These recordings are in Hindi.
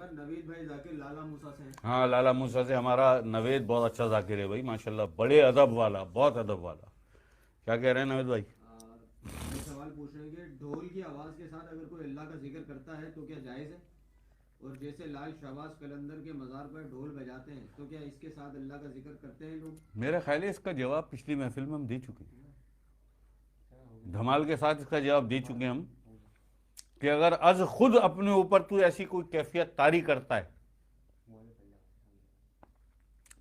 नवीद भाई जाकिर लाला मूसा से हैं। हाँ, लाला मूसा से हमारा नवेद बहुत अच्छा जाकिर है भाई, माशाल्लाह, बड़े अदब वाला, बहुत अदब वाला। क्या कह रहे हैं नवेद भाई? भाई सवाल पूछ रहे हैं कि ढोल की आवाज़ के साथ अगर कोई अल्लाह का जिक्र करता है तो क्या जायज़ है? और जैसे लाल शहबाज कलंदर के मज़ार पर ढोल बजाते हैं तो क्या इसके साथ अल्लाह का जिक्र करते हैं लोग? मेरा ख्याल है इसका जवाब पिछली महफिल में हम दे चुके हैं, धमाल के साथ इसका जवाब दे चुके हैं हम, कि अगर अज खुद अपने ऊपर तू ऐसी कोई कैफियत तारी करता है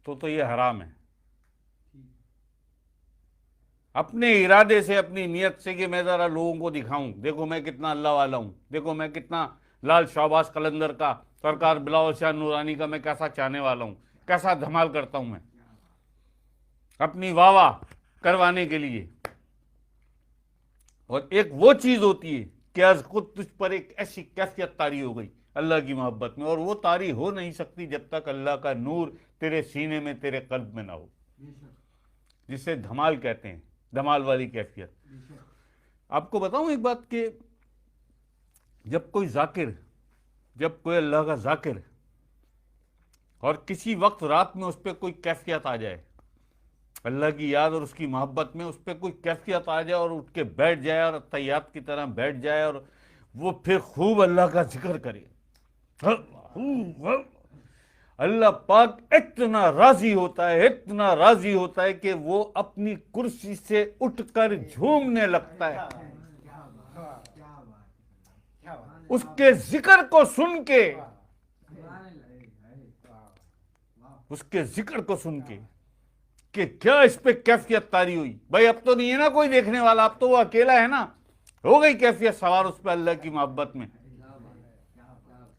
तो ये हराम है। अपने इरादे से, अपनी नियत से कि मैं जरा लोगों को दिखाऊं, देखो मैं कितना अल्लाह वाला हूं, देखो मैं कितना लाल शहबाज कलंदर का, सरकार बिलावल शाह नूरानी का मैं कैसा चाहने वाला हूं, कैसा धमाल करता हूं मैं, अपनी वाह वाह करवाने के लिए। और एक वो चीज होती है कि आज खुद तुझ पर एक ऐसी कैफियत तारी हो गई अल्लाह की मोहब्बत में, और वो तारी हो नहीं सकती जब तक अल्लाह का नूर तेरे सीने में, तेरे कल्ब में ना हो, जिसे धमाल कहते हैं, धमाल वाली कैफियत। आपको बताऊं एक बात कि जब कोई जाकिर, जब कोई अल्लाह का जाकिर और किसी वक्त रात में उस पर कोई कैफियत आ जाए, अल्लाह की याद और उसकी मोहब्बत में उस पर कोई कैफियत आ जाए और उठ के बैठ जाए और तैयात की तरह बैठ जाए और वो फिर खूब अल्लाह का जिक्र करे, अल्लाह पाक इतना राजी होता है, इतना राजी होता है कि वो अपनी कुर्सी से उठकर झूमने लगता है उसके जिक्र को सुन के, उसके जिक्र को सुन के कि क्या इस पे कैफियत तारी हुई। भाई अब तो नहीं है ना कोई देखने वाला, अब तो वो अकेला है ना, हो गई कैफियत सवार उस पर अल्लाह की मोहब्बत में,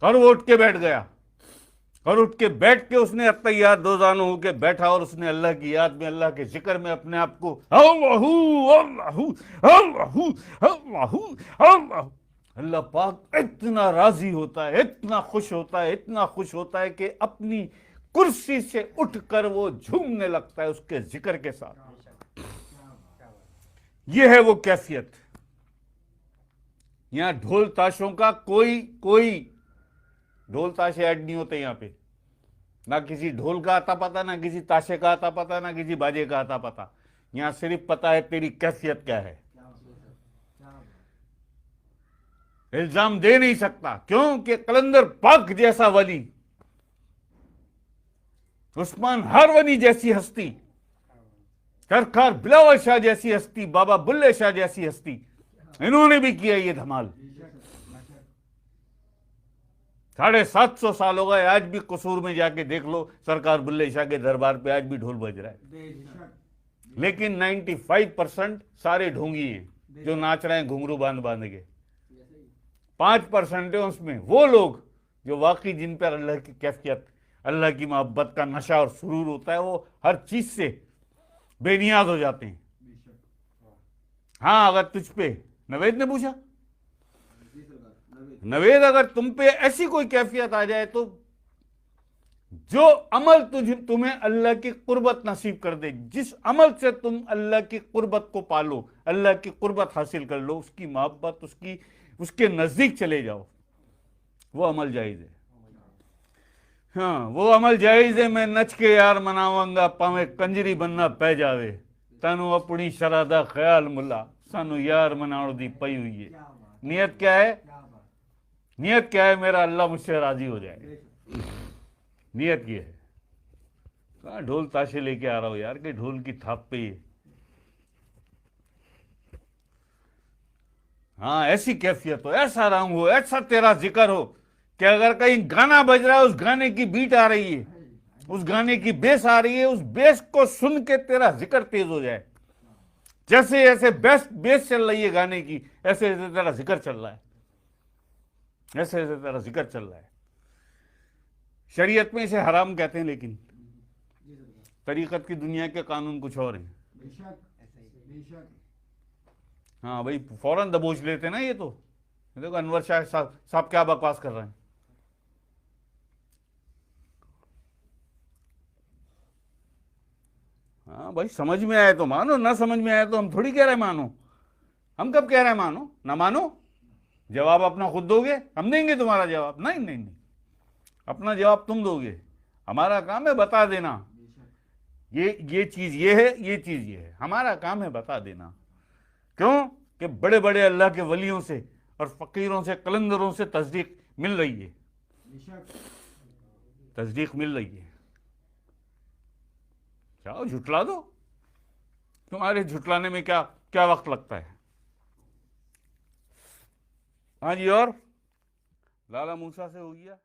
और वो उठ के बैठ गया, और उठ के बैठ के उसने अत्तहियात दो जानू होके बैठा और उसने अल्लाह की याद में, अल्लाह के जिक्र में अपने आप को अल्लाहू अल्लाहू अल्लाहू अल्लाहू अल्लाहू। अल्लाह पाक इतना राजी होता है, इतना खुश होता है, इतना खुश होता है कि अपनी कुर्सी से उठकर वो झूमने लगता है उसके जिक्र के साथ। यह है वो कैफियत। यहां ढोल ताशों का कोई ढोल ताशे ऐड नहीं होते यहां पे, ना किसी ढोल का आता पता, ना किसी ताशे का आता पता, ना किसी बाजे का आता पता। यहां सिर्फ पता है तेरी कैफियत क्या है। इल्जाम दे नहीं सकता, क्योंकि कलंदर पाक जैसा वली, उस्मान हारवनी जैसी हस्ती, सरकार बिलावल शाह जैसी हस्ती, बाबा बुल्ले शाह जैसी हस्ती, इन्होंने भी किया ये धमाल। 750 साल हो गए, आज भी कसूर में जाके देख लो, सरकार बुल्ले शाह के दरबार पे आज भी ढोल बज रहा है। लेकिन 95% सारे ढोंगी हैं जो नाच रहे हैं घुंघरू बांध बांध के। 5% है उसमें वो लोग जो वाकई, जिन पर अल्लाह की कैफियत, अल्लाह की मोहब्बत का नशा और सुरूर होता है, वो हर चीज से बेनियाज हो जाते हैं। हाँ, अगर तुझ पे, नवेद ने पूछा, नवेद अगर तुम पे ऐसी कोई कैफियत आ जाए तो जो अमल तुम्हें अल्लाह की कुर्बत नसीब कर दे, जिस अमल से तुम अल्लाह की कुर्बत को पालो, अल्लाह की कुर्बत हासिल कर लो, उसकी मोहब्बत, उसके नजदीक चले जाओ, वो अमल जायज है। हाँ, वो अमल जायज है। मैं नच के यार मनावांगा, पावे कंजरी बनना पै जावे, तनु अपनी शरादा ख्याल मुला, सानू यार मनाउण दी पई हुई है। नियत क्या है? नियत क्या है? मेरा अल्लाह मुझसे राजी हो जाए, नियत ये है। कहाँ ढोल ताशे लेके आ रहा हो यार, कि ढोल की थाप पे ही। हाँ, ऐसी कैफियत हो, ऐसा रंग हो, ऐसा तेरा जिक्र हो कि अगर कहीं गाना बज रहा है, उस गाने की बीट आ रही है, उस गाने की बेस आ रही है, उस बेस को सुन के तेरा जिक्र तेज हो जाए। जैसे जैसे बेस चल रही है गाने की, ऐसे ऐसे तेरा जिक्र चल रहा है, ऐसे ऐसे तेरा जिक्र चल रहा है। शरीयत में इसे हराम कहते हैं, लेकिन तरीकत की दुनिया के कानून कुछ और हैं। हाँ भाई, फौरन दबोच लेते ना ये तो। देखो अनवर शाह साहब क्या बकवास कर रहे हैं। हाँ भाई, समझ में आए तो मानो, ना समझ में आए तो हम थोड़ी कह रहे मानो। हम कब कह रहे हैं मानो? ना मानो, जवाब अपना खुद दोगे, हम देंगे तुम्हारा जवाब? नहीं नहीं नहीं, अपना जवाब तुम दोगे, हमारा काम है बता देना बेशक। ये चीज ये है, ये चीज ये है, हमारा काम है बता देना। क्यों कि बड़े बड़े अल्लाह के वलियों से और फकीरों से, कलंदरों से तस्दीक मिल रही है, बेशक। तस्दीक मिल रही है। जाओ झुटला दो, तुम्हारे झुटलाने में क्या क्या वक्त लगता है। हाँ जी, और लाला मूसा से हो गया।